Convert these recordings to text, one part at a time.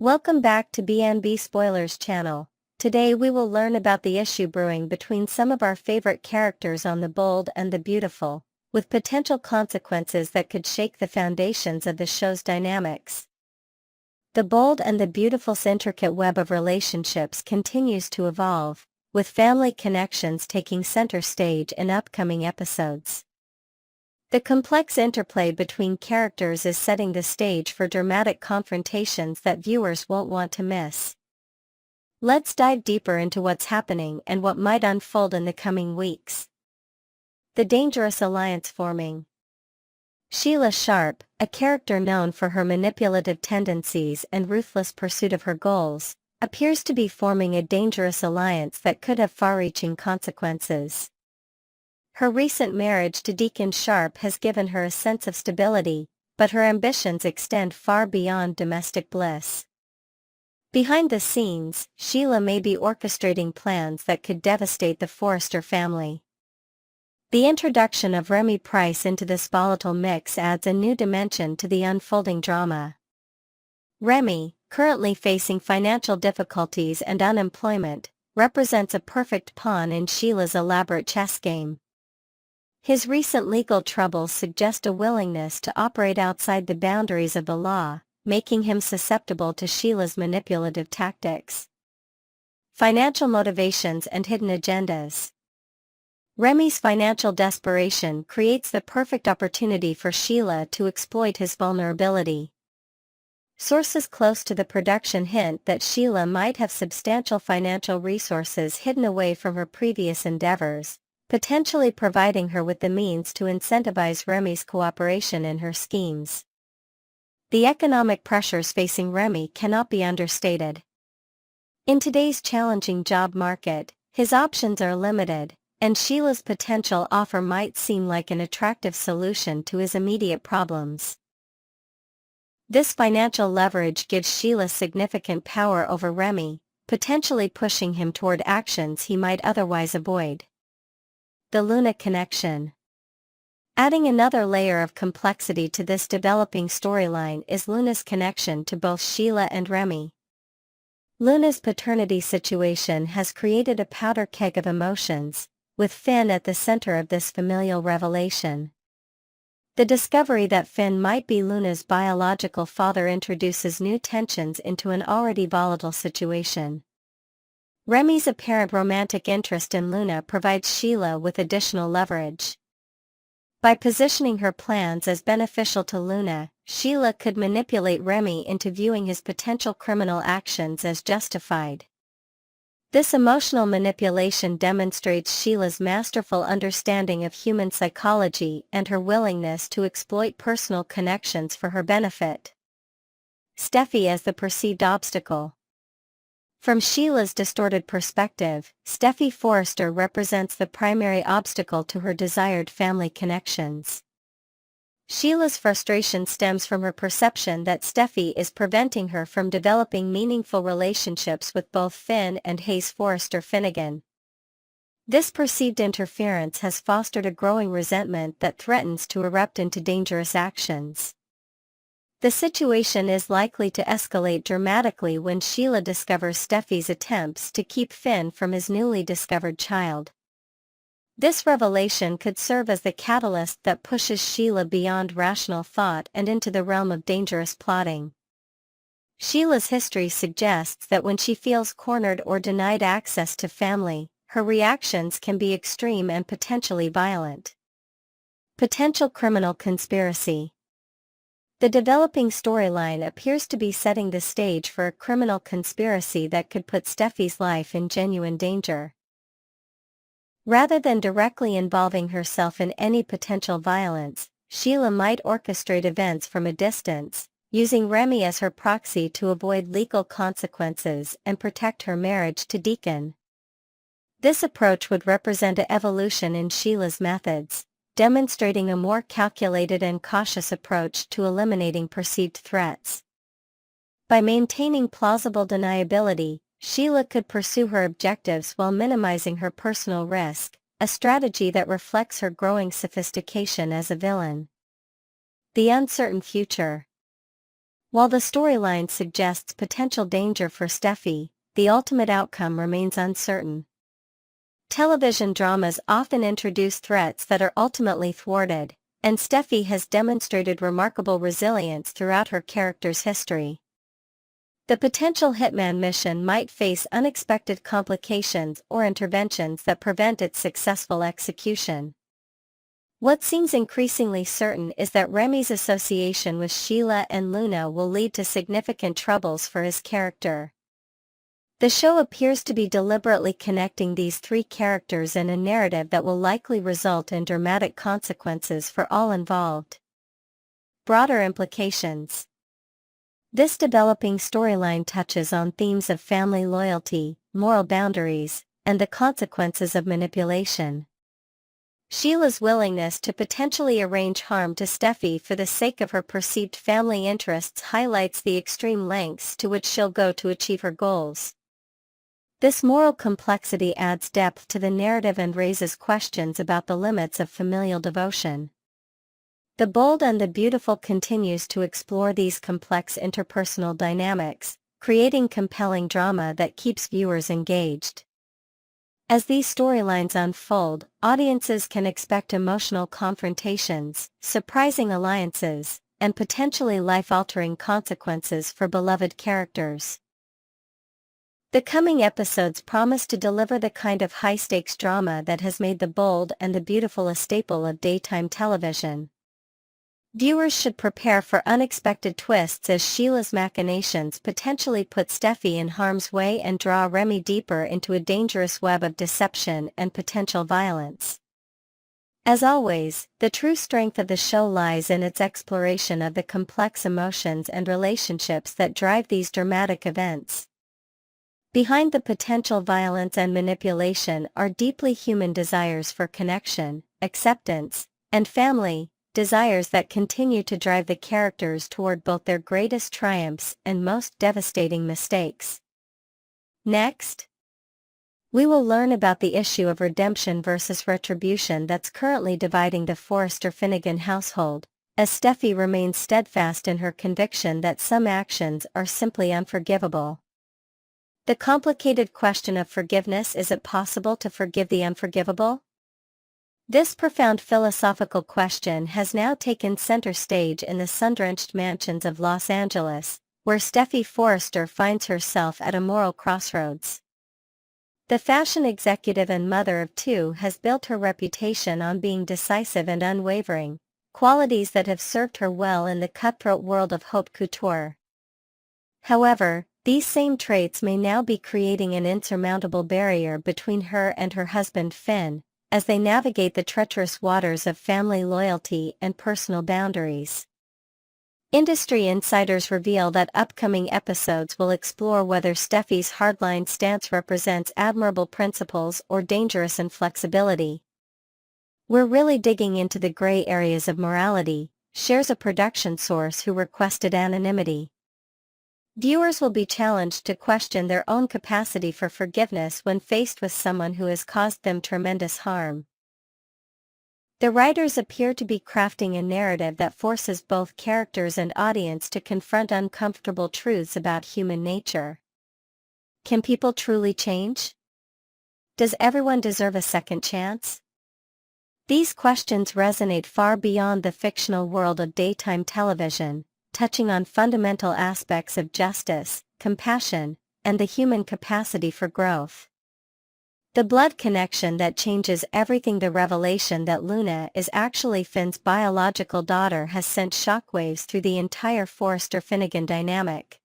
Welcome back to BNB Spoilers channel. Today we will learn about the issue brewing between some of our favorite characters on The Bold and the Beautiful, with potential consequences that could shake the foundations of the show's dynamics. The Bold and the Beautiful's intricate web of relationships continues to evolve, with family connections taking center stage in upcoming episodes. The complex interplay between characters is setting the stage for dramatic confrontations that viewers won't want to miss. Let's dive deeper into what's happening and what might unfold in the coming weeks. The dangerous alliance forming. Sheila Sharp, a character known for her manipulative tendencies and ruthless pursuit of her goals, appears to be forming a dangerous alliance that could have far-reaching consequences. Her recent marriage to Deacon Sharp has given her a sense of stability, but her ambitions extend far beyond domestic bliss. Behind the scenes, Sheila may be orchestrating plans that could devastate the Forrester family. The introduction of Remy Price into this volatile mix adds a new dimension to the unfolding drama. Remy, currently facing financial difficulties and unemployment, represents a perfect pawn in Sheila's elaborate chess game. His recent legal troubles suggest a willingness to operate outside the boundaries of the law, making him susceptible to Sheila's manipulative tactics. Financial motivations and hidden agendas. Remy's financial desperation creates the perfect opportunity for Sheila to exploit his vulnerability. Sources close to the production hint that Sheila might have substantial financial resources hidden away from her previous endeavors, potentially providing her with the means to incentivize Remy's cooperation in her schemes. The economic pressures facing Remy cannot be understated. In today's challenging job market, his options are limited, and Sheila's potential offer might seem like an attractive solution to his immediate problems. This financial leverage gives Sheila significant power over Remy, potentially pushing him toward actions he might otherwise avoid. The Luna connection. Adding another layer of complexity to this developing storyline is Luna's connection to both Sheila and Remy. Luna's paternity situation has created a powder keg of emotions, with Finn at the center of this familial revelation. The discovery that Finn might be Luna's biological father introduces new tensions into an already volatile situation. Remy's apparent romantic interest in Luna provides Sheila with additional leverage. By positioning her plans as beneficial to Luna, Sheila could manipulate Remy into viewing his potential criminal actions as justified. This emotional manipulation demonstrates Sheila's masterful understanding of human psychology and her willingness to exploit personal connections for her benefit. Steffy as the perceived obstacle. From Sheila's distorted perspective, Steffy Forrester represents the primary obstacle to her desired family connections. Sheila's frustration stems from her perception that Steffy is preventing her from developing meaningful relationships with both Finn and Hayes Forrester Finnegan. This perceived interference has fostered a growing resentment that threatens to erupt into dangerous actions. The situation is likely to escalate dramatically when Sheila discovers Steffy's attempts to keep Finn from his newly discovered child. This revelation could serve as the catalyst that pushes Sheila beyond rational thought and into the realm of dangerous plotting. Sheila's history suggests that when she feels cornered or denied access to family, her reactions can be extreme and potentially violent. Potential criminal conspiracy. The developing storyline appears to be setting the stage for a criminal conspiracy that could put Steffy's life in genuine danger. Rather than directly involving herself in any potential violence, Sheila might orchestrate events from a distance, using Remy as her proxy to avoid legal consequences and protect her marriage to Deacon. This approach would represent an evolution in Sheila's methods, demonstrating a more calculated and cautious approach to eliminating perceived threats. By maintaining plausible deniability, Sheila could pursue her objectives while minimizing her personal risk, a strategy that reflects her growing sophistication as a villain. The uncertain future. While the storyline suggests potential danger for Steffy, the ultimate outcome remains uncertain. Television dramas often introduce threats that are ultimately thwarted, and Steffy has demonstrated remarkable resilience throughout her character's history. The potential hitman mission might face unexpected complications or interventions that prevent its successful execution. What seems increasingly certain is that Remy's association with Sheila and Luna will lead to significant troubles for his character. The show appears to be deliberately connecting these three characters in a narrative that will likely result in dramatic consequences for all involved. Broader implications. This developing storyline touches on themes of family loyalty, moral boundaries, and the consequences of manipulation. Sheila's willingness to potentially arrange harm to Steffy for the sake of her perceived family interests highlights the extreme lengths to which she'll go to achieve her goals. This moral complexity adds depth to the narrative and raises questions about the limits of familial devotion. The Bold and the Beautiful continues to explore these complex interpersonal dynamics, creating compelling drama that keeps viewers engaged. As these storylines unfold, audiences can expect emotional confrontations, surprising alliances, and potentially life-altering consequences for beloved characters. The coming episodes promise to deliver the kind of high-stakes drama that has made The Bold and the Beautiful a staple of daytime television. Viewers should prepare for unexpected twists as Sheila's machinations potentially put Steffy in harm's way and draw Remy deeper into a dangerous web of deception and potential violence. As always, the true strength of the show lies in its exploration of the complex emotions and relationships that drive these dramatic events. Behind the potential violence and manipulation are deeply human desires for connection, acceptance, and family, desires that continue to drive the characters toward both their greatest triumphs and most devastating mistakes. Next, we will learn about the issue of redemption versus retribution that's currently dividing the Forrester-Finnegan household, as Steffy remains steadfast in her conviction that some actions are simply unforgivable. The complicated question of forgiveness: is it possible to forgive the unforgivable? This profound philosophical question has now taken center stage in the sun-drenched mansions of Los Angeles, where Steffy Forrester finds herself at a moral crossroads. The fashion executive and mother of two has built her reputation on being decisive and unwavering, qualities that have served her well in the cutthroat world of haute couture. However, these same traits may now be creating an insurmountable barrier between her and her husband Finn, as they navigate the treacherous waters of family loyalty and personal boundaries. Industry insiders reveal that upcoming episodes will explore whether Steffy's hardline stance represents admirable principles or dangerous inflexibility. "We're really digging into the gray areas of morality," shares a production source who requested anonymity. Viewers will be challenged to question their own capacity for forgiveness when faced with someone who has caused them tremendous harm. The writers appear to be crafting a narrative that forces both characters and audience to confront uncomfortable truths about human nature. Can people truly change? Does everyone deserve a second chance? These questions resonate far beyond the fictional world of daytime television, touching on fundamental aspects of justice, compassion, and the human capacity for growth. The blood connection that changes everything. The revelation that Luna is actually Finn's biological daughter has sent shockwaves through the entire Forrester-Finnegan dynamic.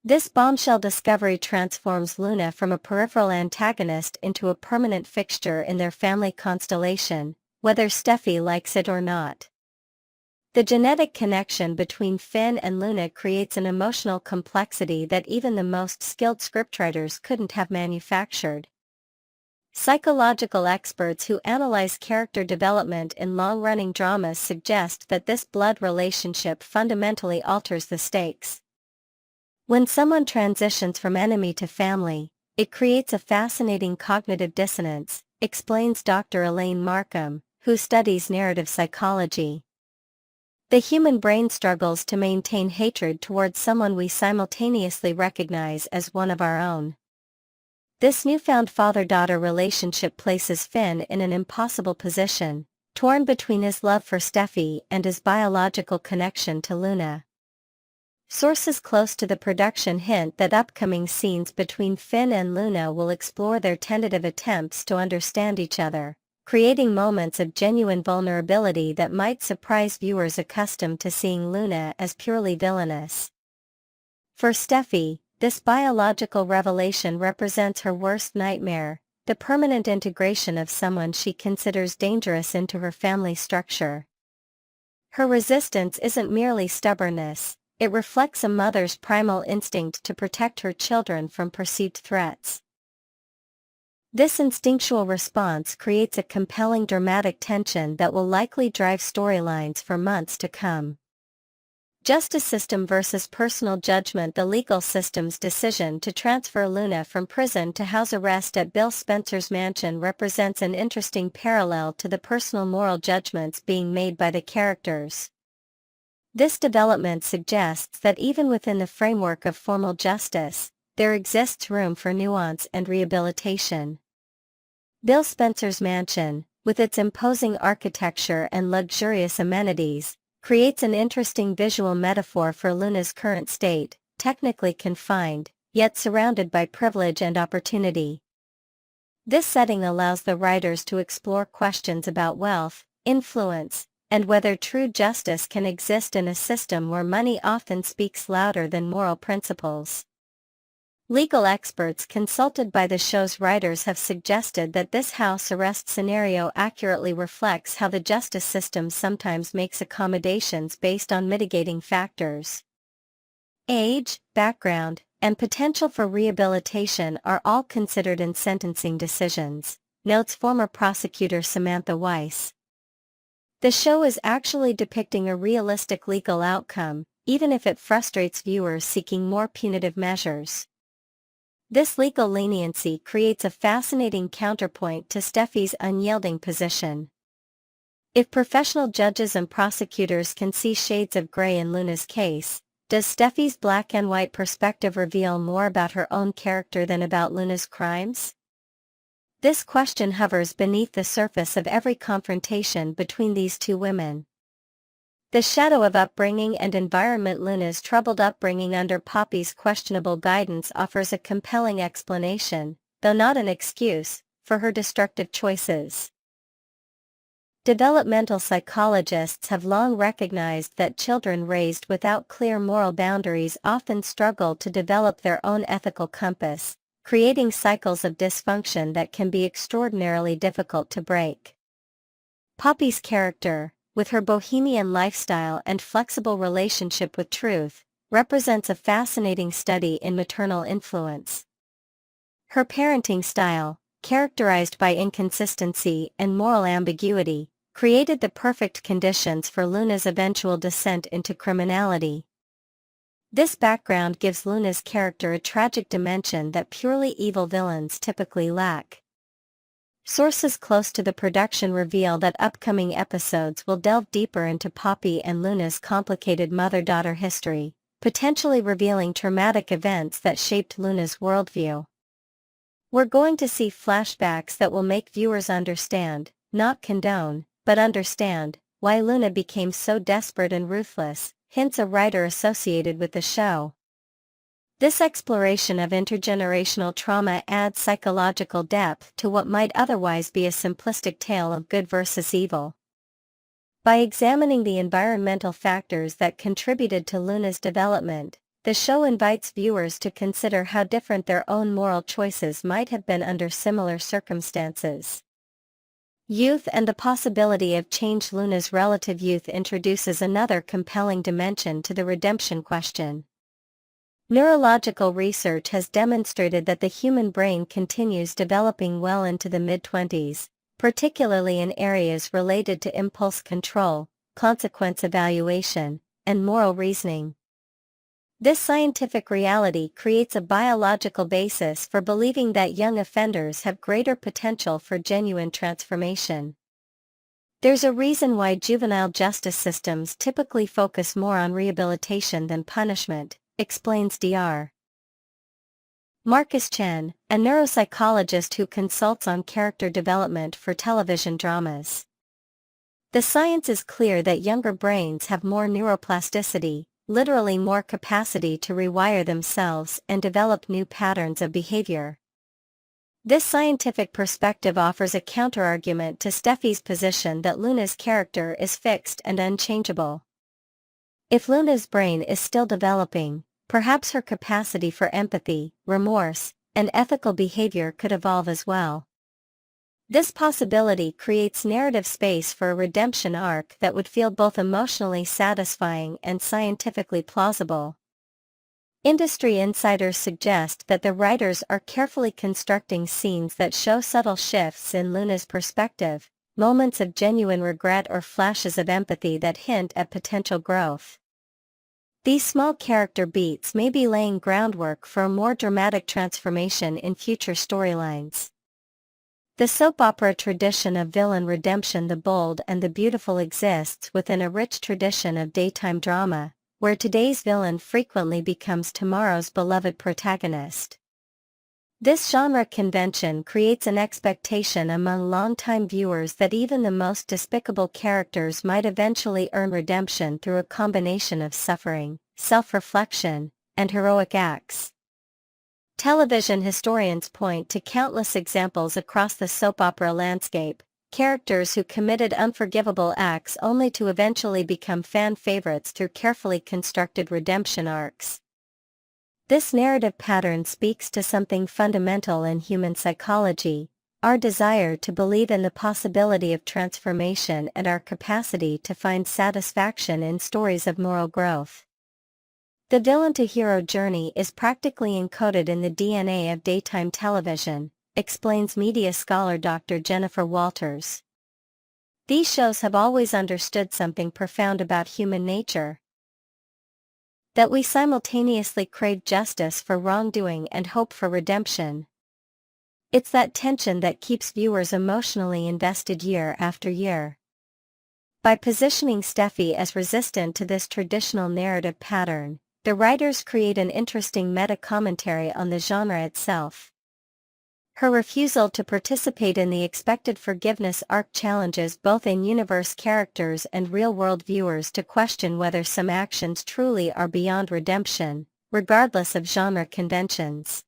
This bombshell discovery transforms Luna from a peripheral antagonist into a permanent fixture in their family constellation, whether Steffy likes it or not. The genetic connection between Finn and Luna creates an emotional complexity that even the most skilled scriptwriters couldn't have manufactured. Psychological experts who analyze character development in long-running dramas suggest that this blood relationship fundamentally alters the stakes. When someone transitions from enemy to family, it creates a fascinating cognitive dissonance, explains Dr. Elaine Markham, who studies narrative psychology. The human brain struggles to maintain hatred towards someone we simultaneously recognize as one of our own. This newfound father-daughter relationship places Finn in an impossible position, torn between his love for Steffy and his biological connection to Luna. Sources close to the production hint that upcoming scenes between Finn and Luna will explore their tentative attempts to understand each other, creating moments of genuine vulnerability that might surprise viewers accustomed to seeing Luna as purely villainous. For Steffy, this biological revelation represents her worst nightmare, the permanent integration of someone she considers dangerous into her family structure. Her resistance isn't merely stubbornness, it reflects a mother's primal instinct to protect her children from perceived threats. This instinctual response creates a compelling dramatic tension that will likely drive storylines for months to come. Justice system versus personal judgment. The legal system's decision to transfer Luna from prison to house arrest at Bill Spencer's mansion represents an interesting parallel to the personal moral judgments being made by the characters. This development suggests that even within the framework of formal justice, there exists room for nuance and rehabilitation. Bill Spencer's mansion, with its imposing architecture and luxurious amenities, creates an interesting visual metaphor for Luna's current state, technically confined, yet surrounded by privilege and opportunity. This setting allows the writers to explore questions about wealth, influence, and whether true justice can exist in a system where money often speaks louder than moral principles. Legal experts consulted by the show's writers have suggested that this house arrest scenario accurately reflects how the justice system sometimes makes accommodations based on mitigating factors. Age, background, and potential for rehabilitation are all considered in sentencing decisions, notes former prosecutor Samantha Weiss. The show is actually depicting a realistic legal outcome, even if it frustrates viewers seeking more punitive measures. This legal leniency creates a fascinating counterpoint to Steffy's unyielding position. If professional judges and prosecutors can see shades of gray in Luna's case, does Steffy's black and white perspective reveal more about her own character than about Luna's crimes? This question hovers beneath the surface of every confrontation between these two women. The shadow of upbringing and environment. Luna's troubled upbringing under Poppy's questionable guidance offers a compelling explanation, though not an excuse, for her destructive choices. Developmental psychologists have long recognized that children raised without clear moral boundaries often struggle to develop their own ethical compass, creating cycles of dysfunction that can be extraordinarily difficult to break. Poppy's character, with her bohemian lifestyle and flexible relationship with truth, represents a fascinating study in maternal influence. Her parenting style, characterized by inconsistency and moral ambiguity, created the perfect conditions for Luna's eventual descent into criminality. This background gives Luna's character a tragic dimension that purely evil villains typically lack. Sources close to the production reveal that upcoming episodes will delve deeper into Poppy and Luna's complicated mother-daughter history, potentially revealing traumatic events that shaped Luna's worldview. We're going to see flashbacks that will make viewers understand, not condone, but understand, why Luna became so desperate and ruthless, hints a writer associated with the show. This exploration of intergenerational trauma adds psychological depth to what might otherwise be a simplistic tale of good versus evil. By examining the environmental factors that contributed to Luna's development, the show invites viewers to consider how different their own moral choices might have been under similar circumstances. Youth and the possibility of change. Luna's relative youth introduces another compelling dimension to the redemption question. Neurological research has demonstrated that the human brain continues developing well into the mid-20s, particularly in areas related to impulse control, consequence evaluation, and moral reasoning. This scientific reality creates a biological basis for believing that young offenders have greater potential for genuine transformation. There's a reason why juvenile justice systems typically focus more on rehabilitation than punishment, explains Dr. Marcus Chen, a neuropsychologist who consults on character development for television dramas. The science is clear that younger brains have more neuroplasticity, literally more capacity to rewire themselves and develop new patterns of behavior. This scientific perspective offers a counterargument to Steffy's position that Luna's character is fixed and unchangeable. If Luna's brain is still developing, perhaps her capacity for empathy, remorse, and ethical behavior could evolve as well. This possibility creates narrative space for a redemption arc that would feel both emotionally satisfying and scientifically plausible. Industry insiders suggest that the writers are carefully constructing scenes that show subtle shifts in Luna's perspective, moments of genuine regret or flashes of empathy that hint at potential growth. These small character beats may be laying groundwork for a more dramatic transformation in future storylines. The soap opera tradition of villain redemption, the bold and the beautiful, exists within a rich tradition of daytime drama, where today's villain frequently becomes tomorrow's beloved protagonist. This genre convention creates an expectation among longtime viewers that even the most despicable characters might eventually earn redemption through a combination of suffering, self-reflection, and heroic acts. Television historians point to countless examples across the soap opera landscape, characters who committed unforgivable acts only to eventually become fan favorites through carefully constructed redemption arcs. This narrative pattern speaks to something fundamental in human psychology: our desire to believe in the possibility of transformation and our capacity to find satisfaction in stories of moral growth. The villain-to-hero journey is practically encoded in the DNA of daytime television, explains media scholar Dr. Jennifer Walters. These shows have always understood something profound about human nature: that we simultaneously crave justice for wrongdoing and hope for redemption. It's that tension that keeps viewers emotionally invested year after year. By positioning Steffy as resistant to this traditional narrative pattern, the writers create an interesting meta-commentary on the genre itself. Her refusal to participate in the expected forgiveness arc challenges both in-universe characters and real-world viewers to question whether some actions truly are beyond redemption, regardless of genre conventions.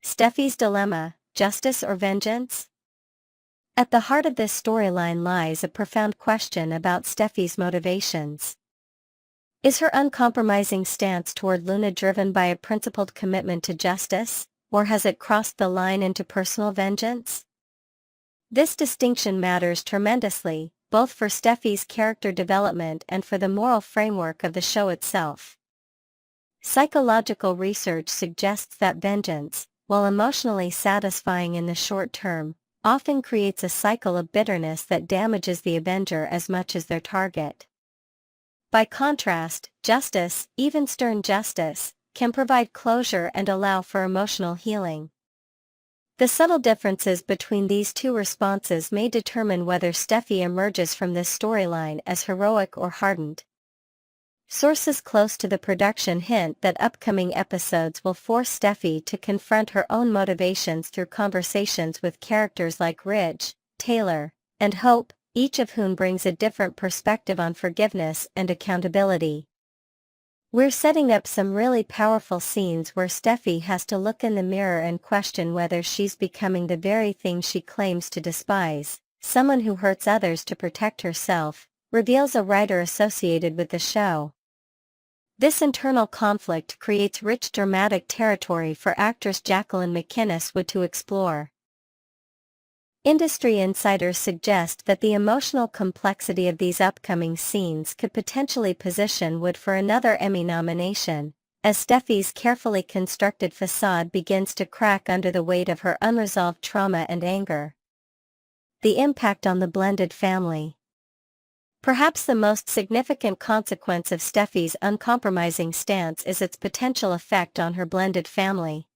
Steffy's dilemma: justice or vengeance? At the heart of this storyline lies a profound question about Steffy's motivations. Is her uncompromising stance toward Luna driven by a principled commitment to justice, or has it crossed the line into personal vengeance? This distinction matters tremendously, both for Steffy's character development and for the moral framework of the show itself. Psychological research suggests that vengeance, while emotionally satisfying in the short term, often creates a cycle of bitterness that damages the avenger as much as their target. By contrast, justice, even stern justice, can provide closure and allow for emotional healing. The subtle differences between these two responses may determine whether Steffy emerges from this storyline as heroic or hardened. Sources close to the production hint that upcoming episodes will force Steffy to confront her own motivations through conversations with characters like Ridge, Taylor, and Hope, each of whom brings a different perspective on forgiveness and accountability. We're setting up some really powerful scenes where Steffy has to look in the mirror and question whether she's becoming the very thing she claims to despise, someone who hurts others to protect herself, reveals a writer associated with the show. This internal conflict creates rich dramatic territory for actress Jacqueline McInnes Wood to explore. Industry insiders suggest that the emotional complexity of these upcoming scenes could potentially position Wood for another Emmy nomination, as Steffy's carefully constructed facade begins to crack under the weight of her unresolved trauma and anger. The impact on the blended family. Perhaps the most significant consequence of Steffy's uncompromising stance is its potential effect on her blended family.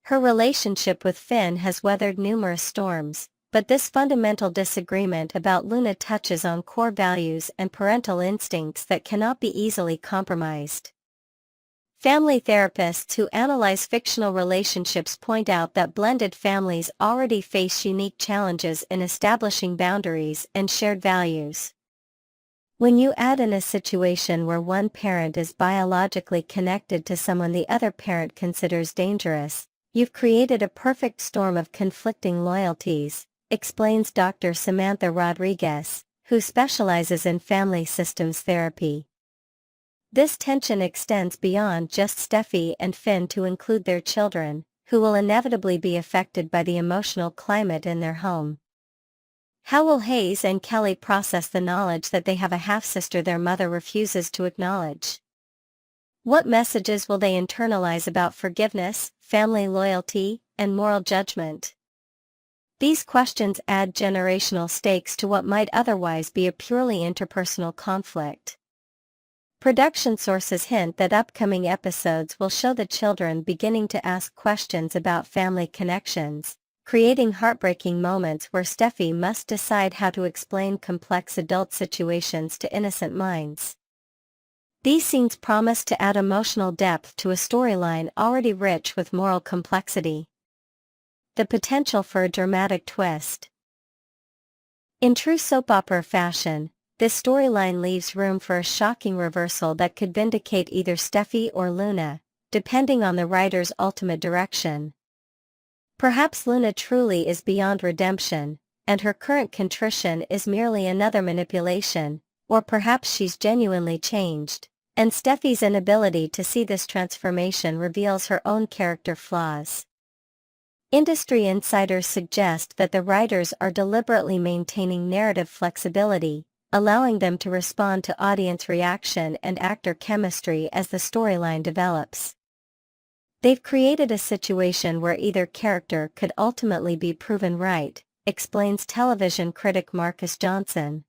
Her relationship with Finn has weathered numerous storms, But this fundamental disagreement about Luna touches on core values and parental instincts that cannot be easily compromised. Family therapists who analyze fictional relationships point out that blended families already face unique challenges in establishing boundaries and shared values. When you add in a situation where one parent is biologically connected to someone the other parent considers dangerous, you've created a perfect storm of conflicting loyalties, explains Dr. Samantha Rodriguez, who specializes in family systems therapy. This tension extends beyond just Steffy and Finn to include their children, who will inevitably be affected by the emotional climate in their home. How will Hayes and Kelly process the knowledge that they have a half-sister their mother refuses to acknowledge? What messages will they internalize about forgiveness, family loyalty, and moral judgment? These questions add generational stakes to what might otherwise be a purely interpersonal conflict. Production sources hint that upcoming episodes will show the children beginning to ask questions about family connections, creating heartbreaking moments where Steffy must decide how to explain complex adult situations to innocent minds. These scenes promise to add emotional depth to a storyline already rich with moral complexity. The potential for a dramatic twist. In true soap opera fashion, this storyline leaves room for a shocking reversal that could vindicate either Steffy or Luna, depending on the writer's ultimate direction. Perhaps Luna truly is beyond redemption, and her current contrition is merely another manipulation, or perhaps she's genuinely changed, and Steffy's inability to see this transformation reveals her own character flaws. Industry insiders suggest that the writers are deliberately maintaining narrative flexibility, allowing them to respond to audience reaction and actor chemistry as the storyline develops. They've created a situation where either character could ultimately be proven right, explains television critic Marcus Johnson.